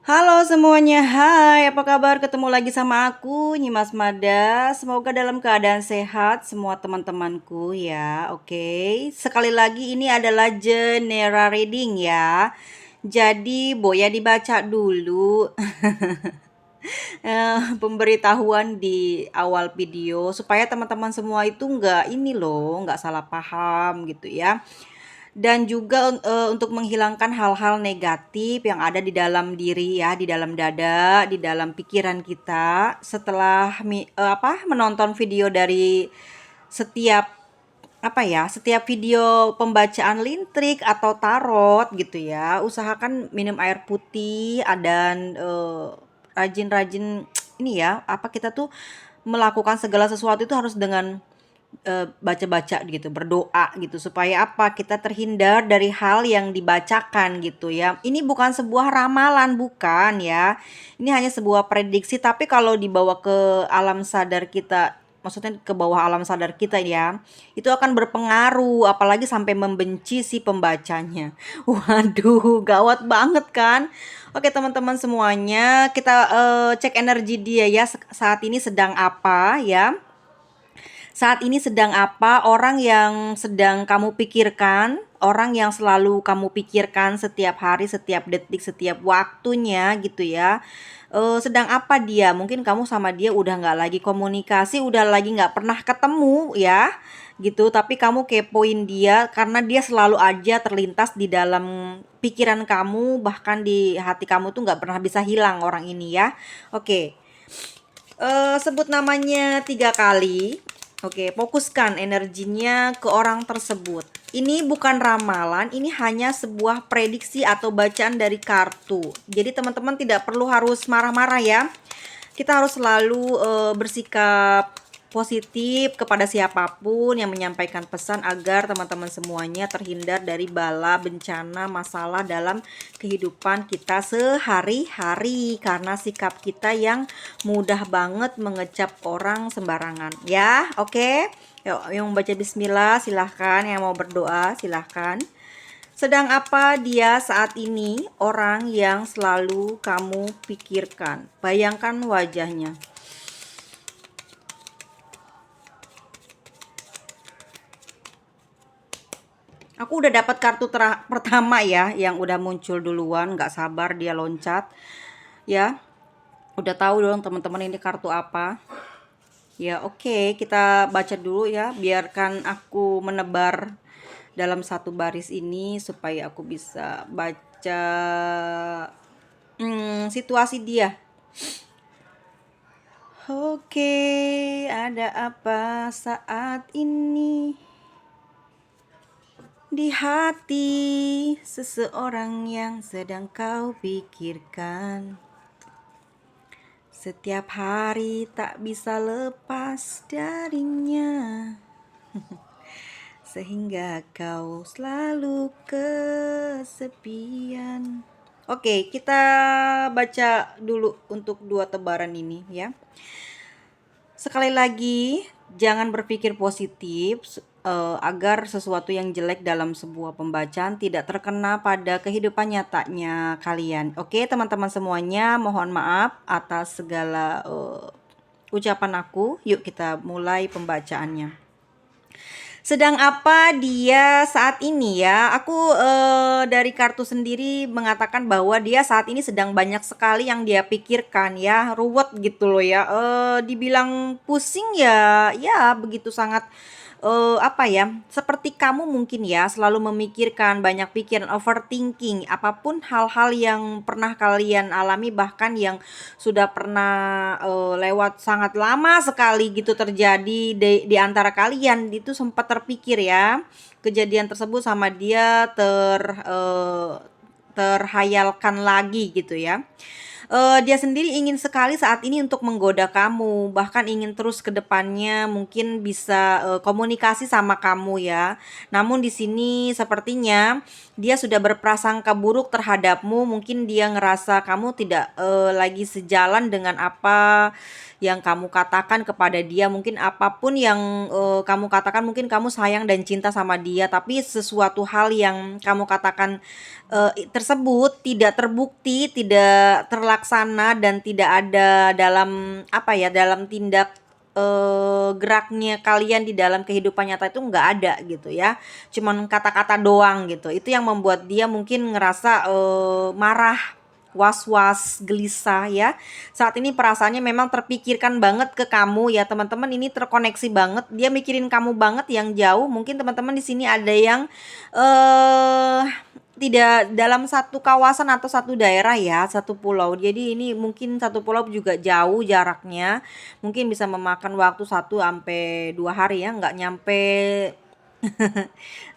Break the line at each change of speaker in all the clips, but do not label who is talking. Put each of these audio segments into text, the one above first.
Halo semuanya, hai apa kabar? Ketemu lagi sama aku, Nyimas Mada. Semoga dalam keadaan sehat semua teman-temanku ya, oke. Sekali lagi ini adalah Genera Reading ya. Jadi Boya dibaca dulu pemberitahuan di awal video supaya teman-teman semua itu nggak ini loh, nggak salah paham gitu ya. Dan juga untuk menghilangkan hal-hal negatif yang ada di dalam diri ya, di dalam dada, di dalam pikiran kita setelah menonton video dari setiap setiap video pembacaan lintrik atau tarot gitu ya. Usahakan minum air putih dan rajin-rajin ini ya, kita tuh melakukan segala sesuatu itu harus dengan baca-baca gitu, berdoa gitu supaya kita terhindar dari hal yang dibacakan gitu ya. Ini bukan sebuah ramalan, bukan ya. Ini hanya sebuah prediksi, tapi kalau dibawa ke alam sadar kita, maksudnya ke bawah alam sadar kita ya, itu akan berpengaruh apalagi sampai membenci si pembacanya. Waduh, gawat banget kan? Oke, teman-teman semuanya, kita cek energi dia ya, saat ini sedang apa ya. Saat ini sedang apa orang yang sedang kamu pikirkan, orang yang selalu kamu pikirkan setiap hari, setiap detik, setiap waktunya gitu ya. Sedang apa dia? Mungkin kamu sama dia udah nggak lagi komunikasi, udah lagi nggak pernah ketemu ya, gitu. Tapi kamu kepoin dia karena dia selalu aja terlintas di dalam pikiran kamu, bahkan di hati kamu tuh nggak pernah bisa hilang orang ini ya. Oke. Sebut namanya 3 kali. Oke, fokuskan energinya ke orang tersebut. Ini bukan ramalan, ini hanya sebuah prediksi atau bacaan dari kartu. Jadi teman-teman tidak perlu harus marah-marah ya. Kita harus selalu bersikap positif kepada siapapun yang menyampaikan pesan agar teman-teman semuanya terhindar dari bala, bencana, masalah dalam kehidupan kita sehari-hari karena sikap kita yang mudah banget mengecap orang sembarangan ya. Oke. Yuk, yang baca bismillah silahkan, yang mau berdoa silahkan. Sedang apa dia saat ini, orang yang selalu kamu pikirkan? Bayangkan wajahnya. Aku udah dapat kartu pertama ya, yang udah muncul duluan, nggak sabar dia loncat. Ya, udah tahu dong teman-teman ini kartu apa. Ya oke, kita baca dulu ya, biarkan aku menebar dalam satu baris ini supaya aku bisa baca situasi dia. Oke, ada apa saat ini di hati seseorang yang sedang kau pikirkan? Setiap hari tak bisa lepas darinya, sehingga kau selalu kesepian. Oke, kita baca dulu untuk 2 tebaran ini ya. Sekali lagi, jangan berpikir positif agar sesuatu yang jelek dalam sebuah pembacaan tidak terkena pada kehidupan nyatanya kalian. Oke, teman-teman semuanya, mohon maaf atas segala ucapan aku. Yuk kita mulai pembacaannya. Sedang apa dia saat ini ya? Aku dari kartu sendiri mengatakan bahwa dia saat ini sedang banyak sekali yang dia pikirkan ya, ruwet gitu loh ya. Dibilang pusing ya, ya begitu sangat seperti kamu mungkin ya selalu memikirkan, banyak pikiran, overthinking, apapun hal-hal yang pernah kalian alami, bahkan yang sudah pernah lewat sangat lama sekali gitu terjadi di antara kalian, itu sempat terpikir ya kejadian tersebut sama dia terhayalkan lagi gitu ya. Dia sendiri ingin sekali saat ini untuk menggoda kamu, bahkan ingin terus ke depannya mungkin bisa komunikasi sama kamu ya. Namun di sini sepertinya dia sudah berprasangka buruk terhadapmu, mungkin dia ngerasa kamu tidak lagi sejalan dengan apa yang kamu katakan kepada dia. Mungkin apapun yang kamu katakan, mungkin kamu sayang dan cinta sama dia, tapi sesuatu hal yang kamu katakan tersebut tidak terbukti, tidak terlaksana dan tidak ada dalam dalam tindak geraknya kalian di dalam kehidupan nyata itu nggak ada gitu ya. Cuman kata-kata doang gitu. Itu yang membuat dia mungkin ngerasa marah, was-was, gelisah ya. Saat ini perasaannya memang terpikirkan banget ke kamu ya teman-teman, ini terkoneksi banget. Dia mikirin kamu banget yang jauh. Mungkin teman-teman di sini ada yang eh tidak dalam satu kawasan atau satu daerah ya, satu pulau. Jadi ini mungkin satu pulau juga jauh jaraknya. Mungkin bisa memakan waktu 1 sampai 2 hari ya, nggak nyampe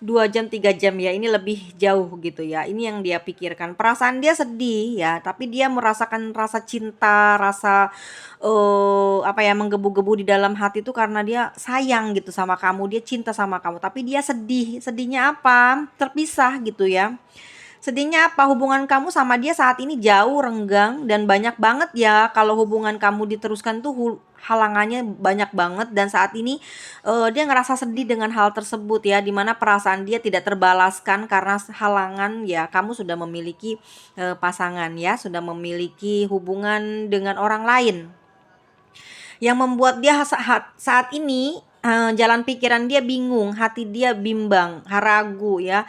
2 jam 3 jam ya, ini lebih jauh gitu ya. Ini yang dia pikirkan. Perasaan dia sedih ya, tapi dia merasakan rasa cinta, rasa menggebu-gebu di dalam hati itu karena dia sayang gitu sama kamu, dia cinta sama kamu. Tapi dia sedih. Sedihnya apa? Terpisah gitu ya. Sedihnya apa? Hubungan kamu sama dia saat ini jauh, renggang, dan banyak banget ya kalau hubungan kamu diteruskan tuh halangannya banyak banget. Dan saat ini dia ngerasa sedih dengan hal tersebut ya, dimana perasaan dia tidak terbalaskan karena halangan ya, kamu sudah memiliki pasangan ya, sudah memiliki hubungan dengan orang lain yang membuat dia saat ini jalan pikiran dia bingung, hati dia bimbang, ragu ya.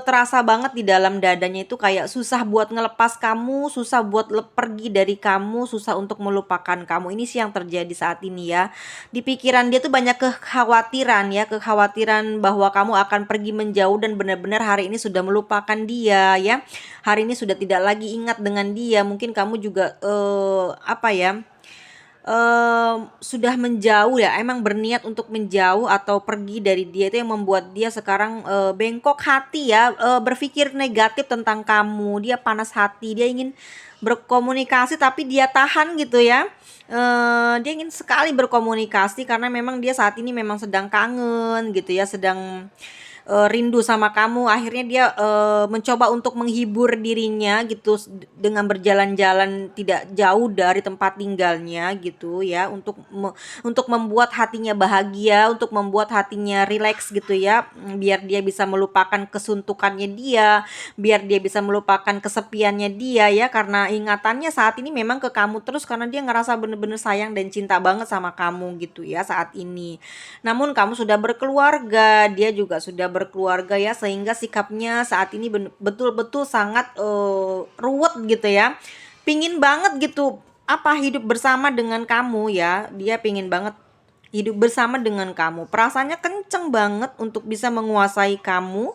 Terasa banget di dalam dadanya itu kayak susah buat ngelepas kamu, susah buat pergi dari kamu, susah untuk melupakan kamu. Ini sih yang terjadi saat ini ya. Di pikiran dia tuh banyak kekhawatiran ya, kekhawatiran bahwa kamu akan pergi menjauh dan benar-benar hari ini sudah melupakan dia ya. Hari ini sudah tidak lagi ingat dengan dia. Mungkin kamu juga sudah menjauh ya, emang berniat untuk menjauh atau pergi dari dia. Itu yang membuat dia sekarang bengkok hati ya, berpikir negatif tentang kamu. Dia panas hati, dia ingin berkomunikasi tapi dia tahan gitu ya. Dia ingin sekali berkomunikasi karena memang dia saat ini memang sedang kangen gitu ya, sedang rindu sama kamu. Akhirnya dia mencoba untuk menghibur dirinya gitu dengan berjalan-jalan tidak jauh dari tempat tinggalnya gitu ya, untuk membuat hatinya bahagia, untuk membuat hatinya rileks gitu ya, biar dia bisa melupakan kesuntukannya dia, biar dia bisa melupakan kesepiannya dia ya, karena ingatannya saat ini memang ke kamu terus karena dia ngerasa bener-bener sayang dan cinta banget sama kamu gitu ya saat ini. Namun kamu sudah berkeluarga, dia juga sudah berkeluarga ya, sehingga sikapnya saat ini betul-betul sangat ruwet gitu ya. Pingin banget gitu hidup bersama dengan kamu ya. Dia pingin banget hidup bersama dengan kamu. Perasaannya kenceng banget untuk bisa menguasai kamu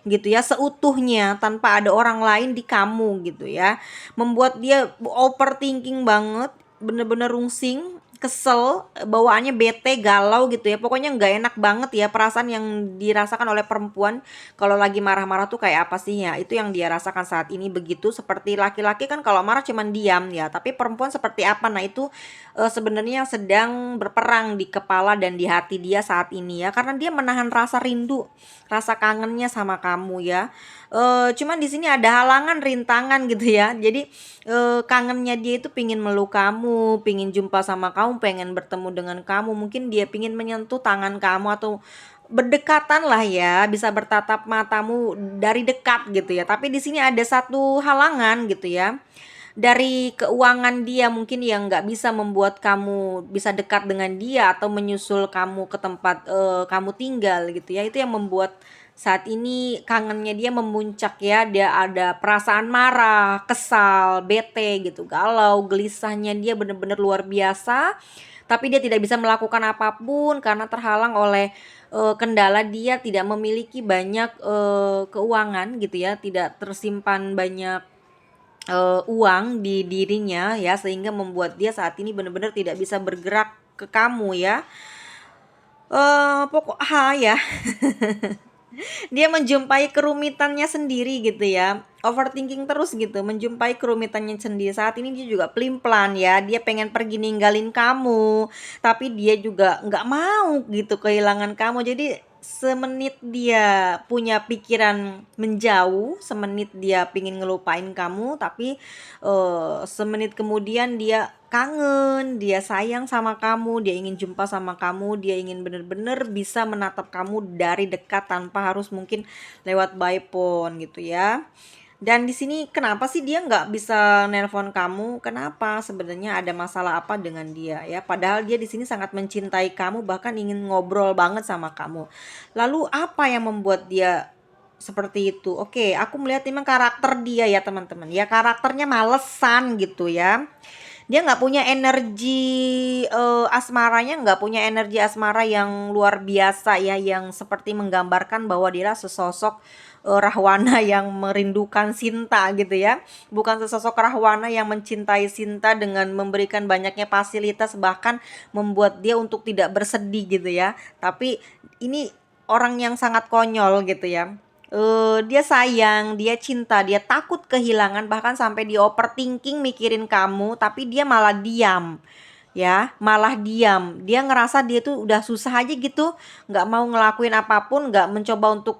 gitu ya, seutuhnya tanpa ada orang lain di kamu gitu ya. Membuat dia overthinking banget, bener-bener rungsing, kesel, bawaannya bete, galau gitu ya. Pokoknya nggak enak banget ya, perasaan yang dirasakan oleh perempuan kalau lagi marah-marah tuh kayak apa sih ya. Itu yang dia rasakan saat ini begitu. Seperti laki-laki kan kalau marah cuman diam ya, tapi perempuan seperti apa? Nah itu sebenarnya yang sedang berperang di kepala dan di hati dia saat ini ya, karena dia menahan rasa rindu, rasa kangennya sama kamu ya. Cuman di sini ada halangan, rintangan gitu ya. Jadi kangennya dia itu pingin meluk kamu, pingin jumpa sama kamu, pengen bertemu dengan kamu. Mungkin dia pingin menyentuh tangan kamu atau berdekatan lah ya, bisa bertatap matamu dari dekat gitu ya. Tapi di sini ada satu halangan gitu ya, dari keuangan dia mungkin yang nggak bisa membuat kamu bisa dekat dengan dia atau menyusul kamu ke tempat kamu tinggal gitu ya. Itu yang membuat saat ini kangennya dia memuncak ya. Dia ada perasaan marah, kesal, bete gitu, galau, gelisahnya dia bener-bener luar biasa. Tapi dia tidak bisa melakukan apapun karena terhalang oleh kendala dia tidak memiliki banyak keuangan gitu ya, tidak tersimpan banyak uang di dirinya ya, sehingga membuat dia saat ini benar-benar tidak bisa bergerak ke kamu ya. Ya. Dia menjumpai kerumitannya sendiri gitu ya. Overthinking terus gitu, menjumpai kerumitannya sendiri. Saat ini dia juga pelin-pelan ya. Dia pengen pergi ninggalin kamu, tapi dia juga nggak mau gitu kehilangan kamu. Jadi semenit dia punya pikiran menjauh, semenit dia pingin ngelupain kamu, tapi semenit kemudian dia kangen, dia sayang sama kamu, dia ingin jumpa sama kamu, dia ingin bener-bener bisa menatap kamu dari dekat tanpa harus mungkin lewat by phone gitu ya. Dan di sini kenapa sih dia nggak bisa nelpon kamu? Kenapa? Sebenarnya ada masalah apa dengan dia ya? Padahal dia di sini sangat mencintai kamu, bahkan ingin ngobrol banget sama kamu. Lalu apa yang membuat dia seperti itu? Oke, aku melihat memang karakter dia ya teman-teman. Ya karakternya malesan gitu ya. Dia nggak punya energi asmaranya, nggak punya energi asmara yang luar biasa ya, yang seperti menggambarkan bahwa dia sesosok Rahwana yang merindukan Sinta gitu ya. Bukan sesosok Rahwana yang mencintai Sinta dengan memberikan banyaknya fasilitas, bahkan membuat dia untuk tidak bersedih gitu ya. Tapi ini orang yang sangat konyol gitu ya. Dia sayang, dia cinta, dia takut kehilangan, bahkan sampai dia overthinking mikirin kamu, tapi dia malah diam. Ya, malah diam. Dia ngerasa dia tuh udah susah aja gitu, nggak mau ngelakuin apapun, nggak mencoba untuk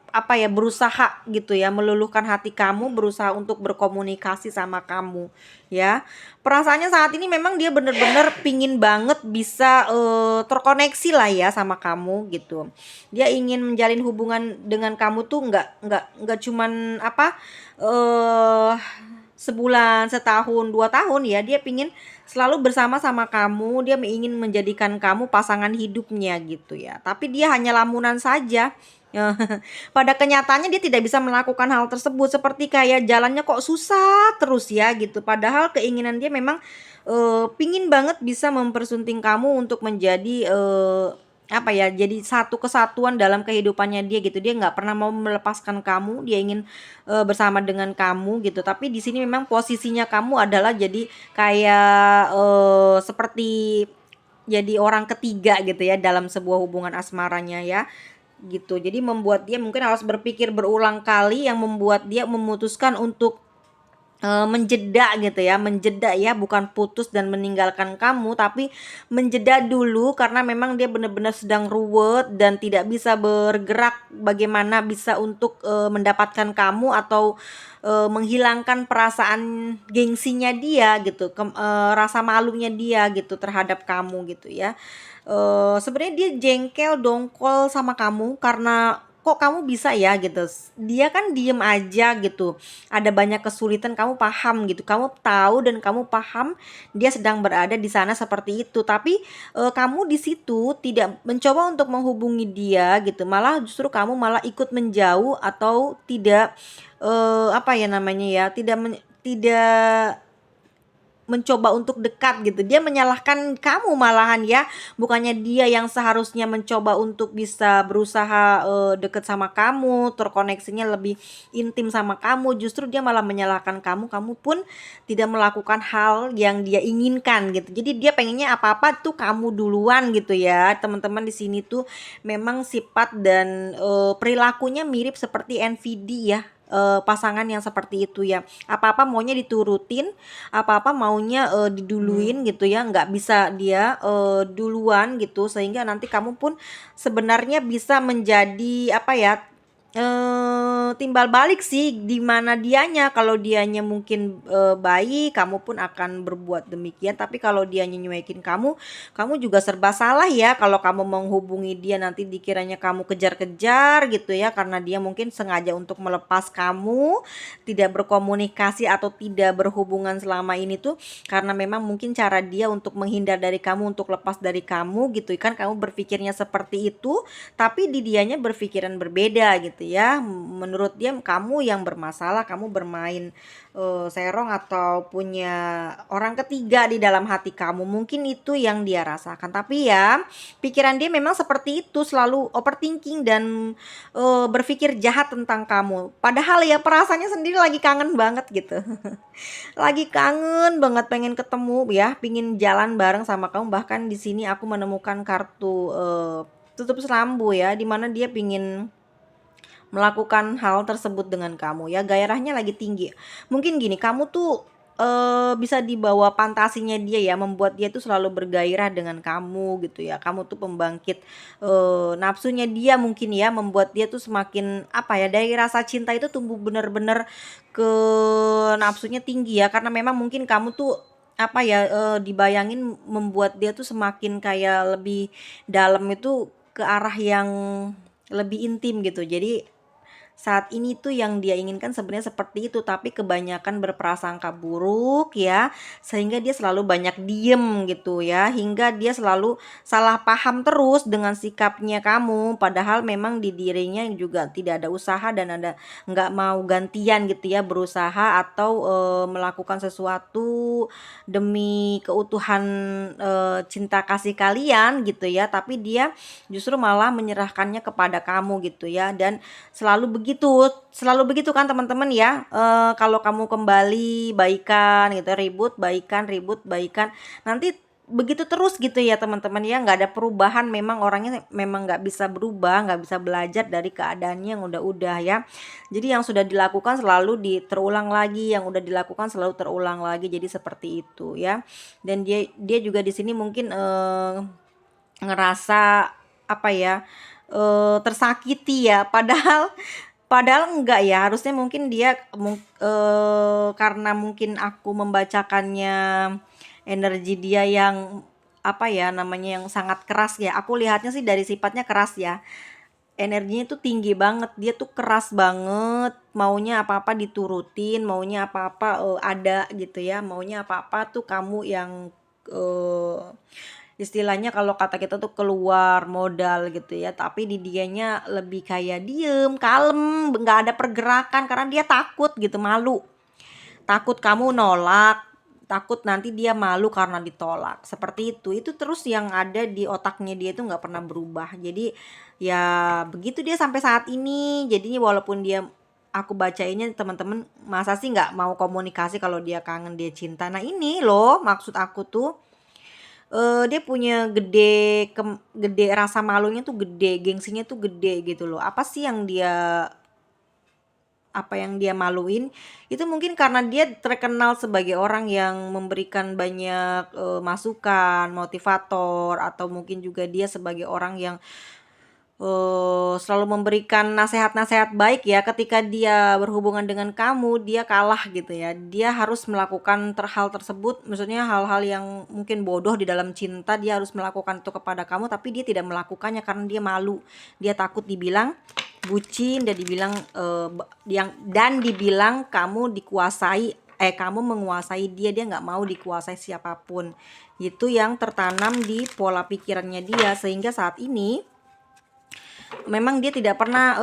apa ya, berusaha gitu ya, meluluhkan hati kamu, berusaha untuk berkomunikasi sama kamu, ya. Perasaannya saat ini memang dia bener-bener pingin banget bisa terkoneksi lah ya sama kamu gitu. Dia ingin menjalin hubungan dengan kamu tuh nggak cuman apa eh sebulan, setahun, 2 tahun ya. Dia pingin selalu bersama sama kamu, dia ingin menjadikan kamu pasangan hidupnya gitu ya. Tapi dia hanya lamunan saja. Pada kenyataannya dia tidak bisa melakukan hal tersebut, seperti kayak jalannya kok susah terus ya gitu. Padahal keinginan dia memang pingin banget bisa mempersunting kamu untuk menjadi apa ya, jadi satu kesatuan dalam kehidupannya dia gitu. Dia nggak pernah mau melepaskan kamu, dia ingin bersama dengan kamu gitu. Tapi di sini memang posisinya kamu adalah jadi kayak seperti jadi orang ketiga gitu ya dalam sebuah hubungan asmaranya ya gitu. Jadi membuat dia mungkin harus berpikir berulang kali, yang membuat dia memutuskan untuk menjeda gitu ya, menjeda ya, bukan putus dan meninggalkan kamu, tapi menjeda dulu karena memang dia benar-benar sedang ruwet dan tidak bisa bergerak bagaimana bisa untuk mendapatkan kamu, atau menghilangkan perasaan gengsinya dia gitu, rasa malunya dia gitu terhadap kamu gitu ya. Sebenarnya dia jengkel, dongkol sama kamu karena kok kamu bisa ya gitu. Dia kan diem aja gitu. Ada banyak kesulitan, kamu paham gitu. Kamu tahu dan kamu paham dia sedang berada di sana seperti itu. Tapi kamu di situ tidak mencoba untuk menghubungi dia gitu. Malah justru kamu malah ikut menjauh atau tidak apa ya namanya ya, tidak mencoba untuk dekat gitu. Dia menyalahkan kamu malahan ya. Bukannya dia yang seharusnya mencoba untuk bisa berusaha deket sama kamu, terkoneksinya lebih intim sama kamu. Justru dia malah menyalahkan kamu. Kamu pun tidak melakukan hal yang dia inginkan gitu. Jadi dia pengennya apa-apa tuh kamu duluan gitu ya. Teman-teman di sini tuh memang sifat dan perilakunya mirip seperti NVD ya. Pasangan yang seperti itu ya. Apa-apa maunya diturutin, apa-apa maunya diduluin gitu ya, nggak bisa dia duluan gitu, sehingga nanti kamu pun sebenarnya bisa menjadi apa ya, timbal balik sih, di mana dianya, kalau dianya mungkin baik, kamu pun akan berbuat demikian. Tapi kalau dianya nyuekin kamu, kamu juga serba salah ya. Kalau kamu menghubungi dia nanti dikiranya kamu kejar-kejar gitu ya, karena dia mungkin sengaja untuk melepas kamu, tidak berkomunikasi atau tidak berhubungan selama ini tuh karena memang mungkin cara dia untuk menghindar dari kamu, untuk lepas dari kamu gitu kan. Kamu berpikirnya seperti itu, tapi di dianya berpikiran berbeda gitu ya. Menurut dia kamu yang bermasalah, kamu bermain serong atau punya orang ketiga di dalam hati kamu. Mungkin itu yang dia rasakan. Tapi ya, pikiran dia memang seperti itu, selalu overthinking dan berpikir jahat tentang kamu. Padahal ya perasaannya sendiri lagi kangen banget gitu. Lagi kangen banget pengen ketemu ya, pingin jalan bareng sama kamu. Bahkan di sini aku menemukan kartu tutup selambu ya, dimana dia pingin melakukan hal tersebut dengan kamu ya. Gairahnya lagi tinggi. Mungkin gini, kamu tuh bisa dibawa fantasinya dia ya, membuat dia tuh selalu bergairah dengan kamu gitu ya. Kamu tuh pembangkit nafsunya dia mungkin ya, membuat dia tuh semakin apa ya, dari rasa cinta itu tumbuh bener-bener ke nafsunya tinggi ya, karena memang mungkin kamu tuh apa ya, dibayangin membuat dia tuh semakin kayak lebih dalam itu ke arah yang lebih intim gitu. Jadi saat ini tuh yang dia inginkan sebenarnya seperti itu, tapi kebanyakan berprasangka buruk ya, sehingga dia selalu banyak diem gitu ya, hingga dia selalu salah paham terus dengan sikapnya kamu, padahal memang di dirinya juga tidak ada usaha dan nggak mau gantian gitu ya, berusaha atau melakukan sesuatu demi keutuhan cinta kasih kalian gitu ya, tapi dia justru malah menyerahkannya kepada kamu gitu ya. Dan selalu begitu kan teman-teman ya, kalau kamu kembali baikan gitu, ribut baikan, nanti begitu terus gitu ya teman-teman ya, nggak ada perubahan. Memang orangnya memang nggak bisa berubah, nggak bisa belajar dari keadaannya yang udah ya. Jadi yang sudah dilakukan selalu terulang lagi, yang udah dilakukan selalu terulang lagi, jadi seperti itu ya. Dan dia dia juga di sini mungkin ngerasa apa ya, tersakiti ya, padahal padahal enggak ya, harusnya mungkin dia karena mungkin aku membacakannya energi dia yang apa ya namanya, yang sangat keras ya, aku lihatnya sih dari sifatnya keras ya, energinya tuh tinggi banget, dia tuh keras banget, maunya apa-apa diturutin, maunya apa-apa ada gitu ya, maunya apa-apa tuh kamu yang eh, istilahnya kalau kata kita tuh keluar modal gitu ya, tapi di dianya lebih kayak diem, kalem, nggak ada pergerakan karena dia takut gitu, malu. Takut kamu nolak, takut nanti dia malu karena ditolak. Seperti itu. Itu terus yang ada di otaknya dia itu nggak pernah berubah. Jadi ya begitu dia sampai saat ini. Jadinya walaupun dia aku bacainnya teman-teman, masa sih nggak mau komunikasi kalau dia kangen, dia cinta. Nah ini loh maksud aku tuh, dia punya gede rasa malunya tuh gede, gengsinya tuh gede gitu loh. Apa yang dia maluin, itu mungkin karena dia terkenal sebagai orang yang memberikan banyak, masukan, motivator, atau mungkin juga dia sebagai orang yang selalu memberikan nasehat-nasehat baik ya, ketika dia berhubungan dengan kamu, dia kalah gitu ya. Dia harus melakukan hal tersebut, maksudnya hal-hal yang mungkin bodoh di dalam cinta, dia harus melakukan itu kepada kamu, tapi dia tidak melakukannya karena dia malu. Dia takut dibilang bucin, dan dibilang dibilang kamu menguasai dia. Dia nggak mau dikuasai siapapun. Itu yang tertanam di pola pikirannya dia, sehingga saat ini memang dia tidak pernah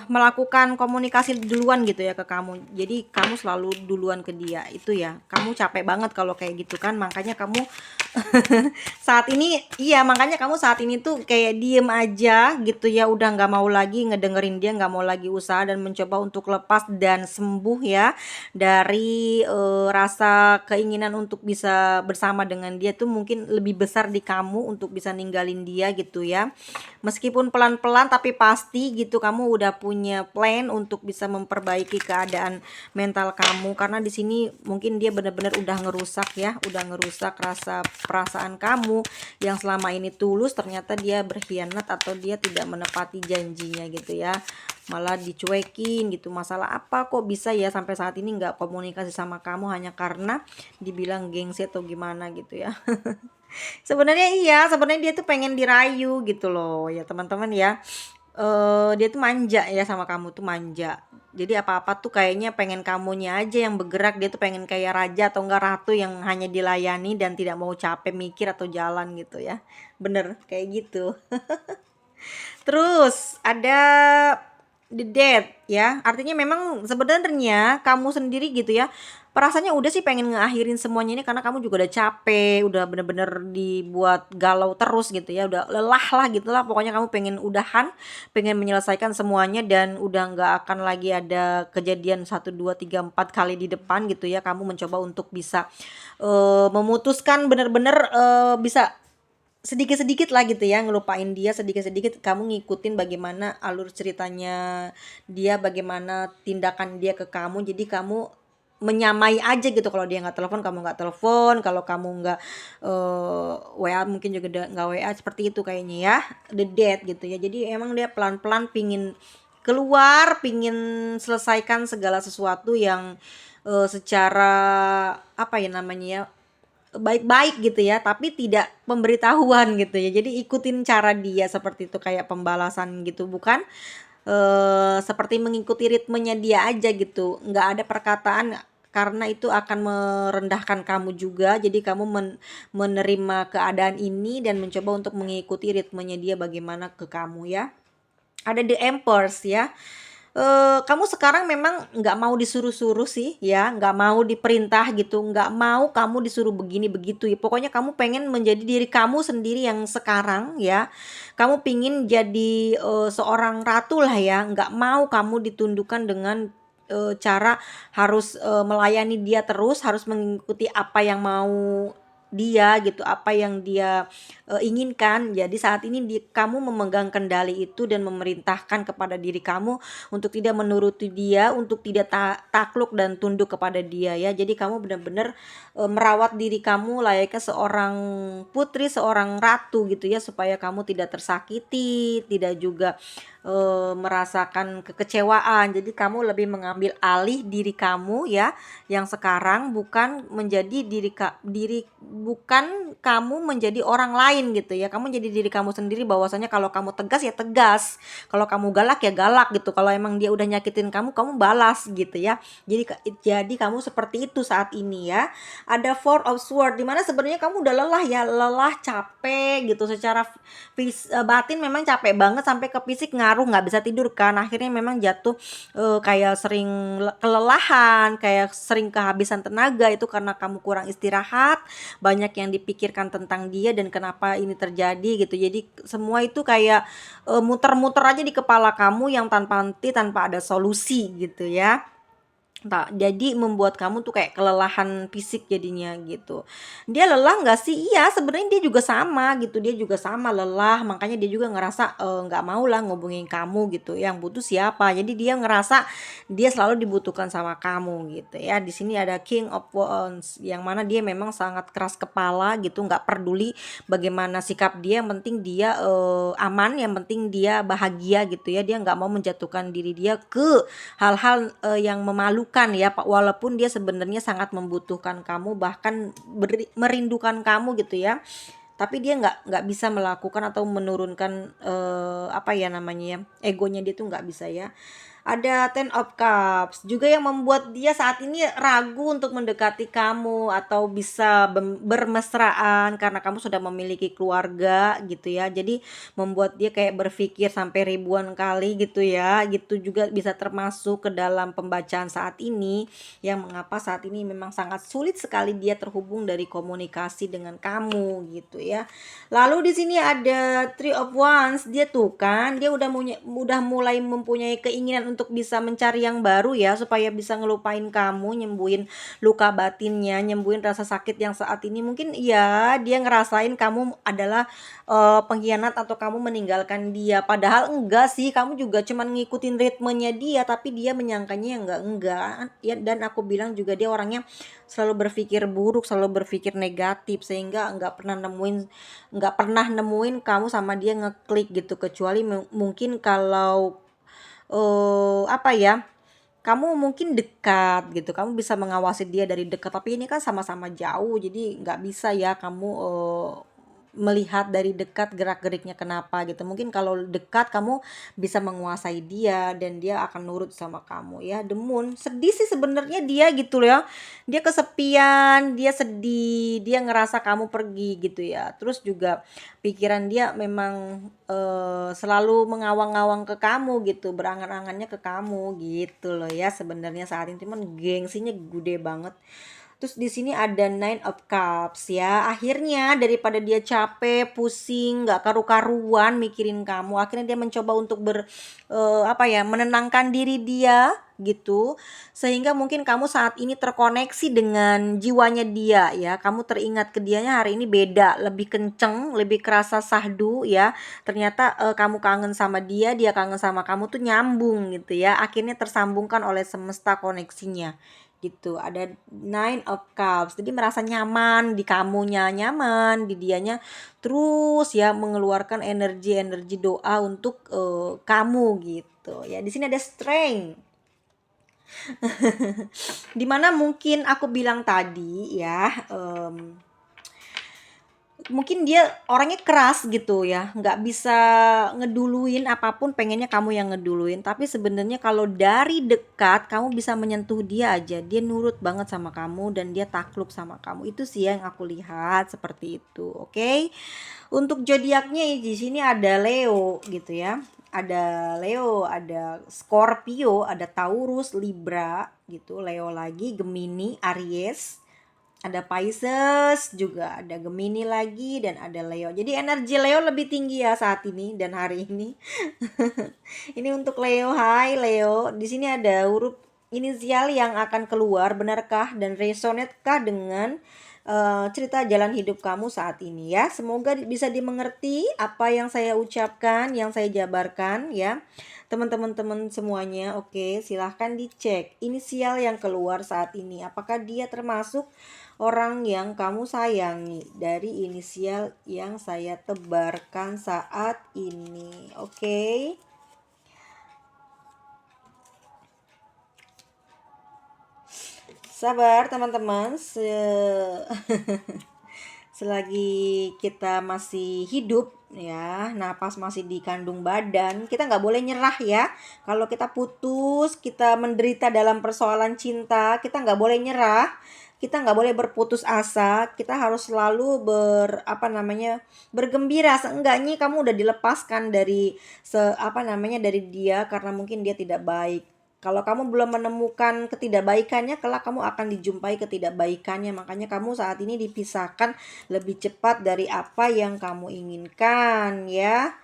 melakukan komunikasi duluan gitu ya ke kamu. Jadi kamu selalu duluan ke dia. Itu ya, kamu capek banget kalau kayak gitu kan. Makanya kamu makanya kamu saat ini tuh kayak diem aja gitu ya, udah nggak mau lagi ngedengerin dia, nggak mau lagi usaha dan mencoba untuk lepas dan sembuh ya dari rasa keinginan untuk bisa bersama dengan dia tuh mungkin lebih besar di kamu untuk bisa ninggalin dia gitu ya. Meskipun pelan-pelan tapi pasti gitu, kamu udah punya plan untuk bisa memperbaiki keadaan mental kamu, karena di sini mungkin dia benar-benar udah ngerusak ya, udah ngerusak rasa perasaan kamu yang selama ini tulus, ternyata dia berkhianat atau dia tidak menepati janjinya gitu ya, malah dicuekin gitu. Masalah apa kok bisa ya sampai saat ini nggak komunikasi sama kamu hanya karena dibilang gengsi atau gimana gitu ya. Sebenarnya dia tuh pengen dirayu gitu loh ya teman-teman ya. Dia tuh manja ya sama kamu, tuh manja. Jadi apa-apa tuh kayaknya pengen kamunya aja yang bergerak, dia tuh pengen kayak raja atau enggak ratu yang hanya dilayani dan tidak mau capek mikir atau jalan gitu ya. Bener kayak gitu. Terus ada the dead ya. Artinya memang sebenarnya kamu sendiri gitu ya, perasaannya udah sih pengen ngakhirin semuanya ini karena kamu juga udah capek, udah bener-bener dibuat galau terus gitu ya, udah lelah lah gitu lah. Pokoknya kamu pengen udahan, pengen menyelesaikan semuanya dan udah nggak akan lagi ada kejadian satu 2 3 4 kali di depan gitu ya. Kamu mencoba untuk bisa memutuskan bener-bener bisa sedikit-sedikit lah gitu ya, ngelupain dia sedikit-sedikit, kamu ngikutin bagaimana alur ceritanya dia, bagaimana tindakan dia ke kamu. Jadi kamu menyamai aja gitu, kalau dia nggak telepon kamu nggak telepon, kalau kamu nggak WA mungkin juga nggak WA, seperti itu kayaknya ya, the dead gitu ya. Jadi emang dia pelan-pelan pingin keluar, pingin selesaikan segala sesuatu yang secara apa ya namanya ya, baik-baik gitu ya, tapi tidak pemberitahuan gitu ya. Jadi ikutin cara dia seperti itu, kayak pembalasan gitu, bukan seperti mengikuti ritmenya dia aja gitu, nggak ada perkataan, karena itu akan merendahkan kamu juga. Jadi kamu menerima keadaan ini dan mencoba untuk mengikuti ritmenya dia bagaimana ke kamu ya. Ada the Empress ya. Kamu sekarang memang nggak mau disuruh-suruh sih ya, nggak mau diperintah gitu, nggak mau kamu disuruh begini begitu ya. Pokoknya kamu pengen menjadi diri kamu sendiri yang sekarang ya. Kamu pingin jadi seorang ratu lah ya, nggak mau kamu ditundukkan dengan cara harus melayani dia terus, harus mengikuti apa yang mau dia gitu, apa yang dia inginkan. Jadi saat ini kamu memegang kendali itu dan memerintahkan kepada diri kamu untuk tidak menuruti dia, untuk tidak takluk dan tunduk kepada dia ya. Jadi kamu benar-benar merawat diri kamu layaknya seorang putri, seorang ratu gitu ya, supaya kamu tidak tersakiti, tidak juga merasakan kekecewaan. Jadi kamu lebih mengambil alih diri kamu ya yang sekarang, bukan menjadi bukan kamu menjadi orang lain gitu ya. Kamu jadi diri kamu sendiri, bahwasanya kalau kamu tegas ya tegas, kalau kamu galak ya galak gitu. Kalau emang dia udah nyakitin kamu, kamu balas gitu ya. Jadi kamu seperti itu saat ini ya. Ada Four of Swords, dimana sebenarnya kamu udah lelah ya, lelah, capek gitu. Secara batin memang capek banget, sampai ke fisik ngaruh, nggak bisa tidur kan. Akhirnya memang jatuh kayak sering kelelahan, kayak sering kehabisan tenaga. Itu karena kamu kurang istirahat, banyak yang dipikirkan tentang dia dan kenapa ini terjadi gitu. Jadi semua itu kayak muter-muter aja di kepala kamu yang tanpa henti, tanpa ada solusi gitu ya. Jadi membuat kamu tuh kayak kelelahan fisik jadinya gitu. Dia lelah nggak sih? Iya, sebenarnya dia juga sama gitu. Dia juga sama lelah, makanya dia juga ngerasa nggak mau lah ngubungin kamu gitu. Yang butuh siapa? Jadi dia ngerasa dia selalu dibutuhkan sama kamu gitu ya. Di sini ada King of Wands, yang mana dia memang sangat keras kepala gitu, nggak peduli bagaimana sikap dia, yang penting dia aman, yang penting dia bahagia gitu ya. Dia nggak mau menjatuhkan diri dia ke hal-hal yang memalukan ya Pak, walaupun dia sebenarnya sangat membutuhkan kamu, bahkan merindukan kamu gitu ya. Tapi dia nggak bisa melakukan atau menurunkan apa ya namanya ya, egonya dia tuh nggak bisa ya. Ada Ten of Cups juga yang membuat dia saat ini ragu untuk mendekati kamu atau bisa bermesraan, karena kamu sudah memiliki keluarga gitu ya. Jadi membuat dia kayak berpikir sampai ribuan kali gitu ya. Gitu juga bisa termasuk ke dalam pembacaan saat ini, yang mengapa saat ini memang sangat sulit sekali dia terhubung dari komunikasi dengan kamu gitu ya. Lalu di sini ada Three of Wands. Dia tuh kan, dia udah mulai mempunyai keinginan untuk bisa mencari yang baru ya, supaya bisa ngelupain kamu, nyembuhin luka batinnya, nyembuhin rasa sakit yang saat ini mungkin ya dia ngerasain kamu adalah pengkhianat atau kamu meninggalkan dia. Padahal enggak sih, kamu juga cuman ngikutin ritmenya dia, tapi dia menyangkanya enggak ya. Dan aku bilang juga dia orangnya selalu berpikir buruk, selalu berpikir negatif, sehingga nggak pernah nemuin kamu sama dia ngeklik gitu, kecuali mungkin kalau apa ya, kamu mungkin dekat gitu, kamu bisa mengawasi dia dari dekat, tapi ini kan sama-sama jauh, jadi nggak bisa ya kamu melihat dari dekat gerak-geriknya kenapa gitu. Mungkin kalau dekat kamu bisa menguasai dia dan dia akan nurut sama kamu ya. The Moon sedih sih sebenarnya dia gitu ya. Dia kesepian, dia sedih, dia ngerasa kamu pergi gitu ya. Terus juga pikiran dia memang selalu mengawang-awang ke kamu gitu, berangan-angannya ke kamu gitu loh ya. Sebenarnya saat ini cuman gengsinya gede banget. Terus di sini ada Nine of Cups ya. Akhirnya daripada dia capek, pusing, nggak karu-karuan mikirin kamu, akhirnya dia mencoba untuk apa ya, menenangkan diri dia gitu. Sehingga mungkin kamu saat ini terkoneksi dengan jiwanya dia ya. Kamu teringat ke dianya hari ini beda, lebih kenceng, lebih kerasa sahdu ya. Ternyata kamu kangen sama dia, dia kangen sama kamu tuh nyambung gitu ya. Akhirnya tersambungkan oleh semesta koneksinya gitu. Ada Nine of Cups, jadi merasa nyaman di kamunya, nyaman di dianya, terus ya mengeluarkan energi doa untuk kamu gitu ya. Di sini ada Strength. Dimana mungkin aku bilang tadi ya, mungkin dia orangnya keras gitu ya, nggak bisa ngeduluin apapun, pengennya kamu yang ngeduluin. Tapi sebenarnya kalau dari dekat kamu bisa menyentuh dia aja, dia nurut banget sama kamu dan dia takluk sama kamu. Itu sih yang aku lihat seperti itu. Oke. Untuk zodiaknya di sini ada Leo gitu ya. Ada Leo, ada Scorpio, ada Taurus, Libra gitu. Leo lagi, Gemini, Aries, ada Pisces juga, ada Gemini lagi dan ada Leo. Jadi energi Leo lebih tinggi ya saat ini dan hari ini. Ini untuk Leo. Hai Leo. Di sini ada huruf inisial yang akan keluar, benarkah dan resonate-kah dengan cerita jalan hidup kamu saat ini ya. Semoga bisa dimengerti apa yang saya ucapkan, yang saya jabarkan ya. Teman-teman semuanya, oke, silahkan dicek inisial yang keluar saat ini. Apakah dia termasuk orang yang kamu sayangi dari inisial yang saya tebarkan saat ini. Oke. Sabar teman-teman. Selagi kita masih hidup ya, napas masih di kandung badan, kita nggak boleh nyerah ya. Kalau kita putus, kita menderita dalam persoalan cinta, kita nggak boleh nyerah. Kita nggak boleh berputus asa. Kita harus selalu bergembira. Seenggaknya kamu udah dilepaskan dari dari dia karena mungkin dia tidak baik. Kalau kamu belum menemukan ketidakbaikannya, kelak kamu akan dijumpai ketidakbaikannya. Makanya kamu saat ini dipisahkan lebih cepat dari apa yang kamu inginkan ya.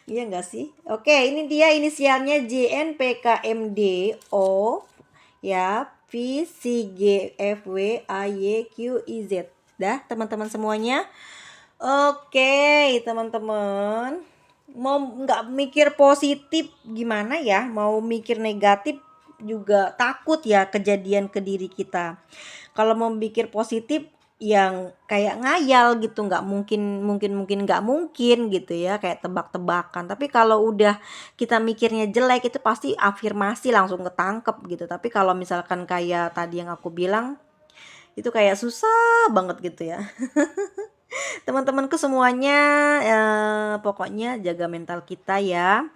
Iya enggak sih? Oke, ini dia inisialnya JNPKMDO ya, VCGFWAYQIZ. Dah teman-teman semuanya. Oke, teman-teman. Mau nggak mikir positif gimana ya? Mau mikir negatif juga takut ya kejadian ke diri kita. Kalau mau mikir positif yang kayak ngayal gitu, nggak mungkin nggak mungkin gitu ya, kayak tebak-tebakan. Tapi kalau udah kita mikirnya jelek itu pasti afirmasi langsung ketangkep gitu. Tapi kalau misalkan kayak tadi yang aku bilang itu kayak susah banget gitu ya. Teman-temanku semuanya, pokoknya jaga mental kita ya.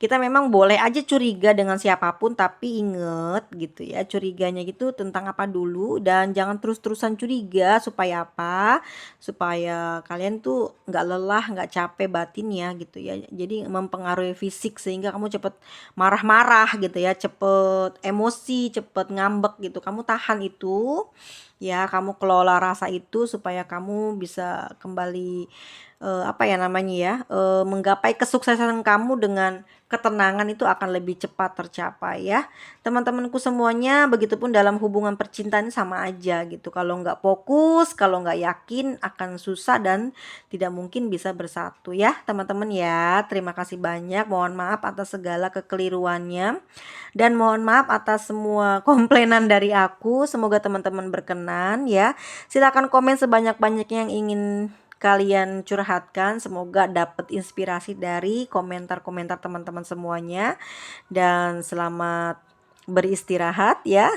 Kita memang boleh aja curiga dengan siapapun, tapi inget gitu ya, curiganya gitu tentang apa dulu dan jangan terus-terusan curiga. Supaya apa? Supaya kalian tuh nggak lelah, nggak capek batin ya gitu ya. Jadi mempengaruhi fisik sehingga kamu cepet marah-marah gitu ya, cepet emosi, cepet ngambek gitu. Kamu tahan itu ya, kamu kelola rasa itu supaya kamu bisa kembali menggapai kesuksesan kamu dengan ketenangan. Itu akan lebih cepat tercapai ya. Teman-temanku semuanya, begitupun dalam hubungan percintaan sama aja gitu. Kalau nggak fokus, kalau nggak yakin akan susah dan tidak mungkin bisa bersatu ya teman-teman ya. Terima kasih banyak, mohon maaf atas segala kekeliruannya. Dan mohon maaf atas semua komplainan dari aku. Semoga teman-teman berkenan ya. Silakan komen sebanyak-banyaknya yang ingin kalian curhatkan. Semoga dapat inspirasi dari komentar-komentar teman-teman semuanya. Dan selamat beristirahat ya.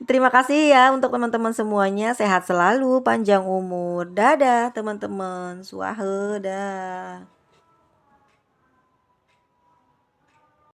Terima kasih ya untuk teman-teman semuanya. Sehat selalu, panjang umur. Dadah teman-teman. Suahe dah.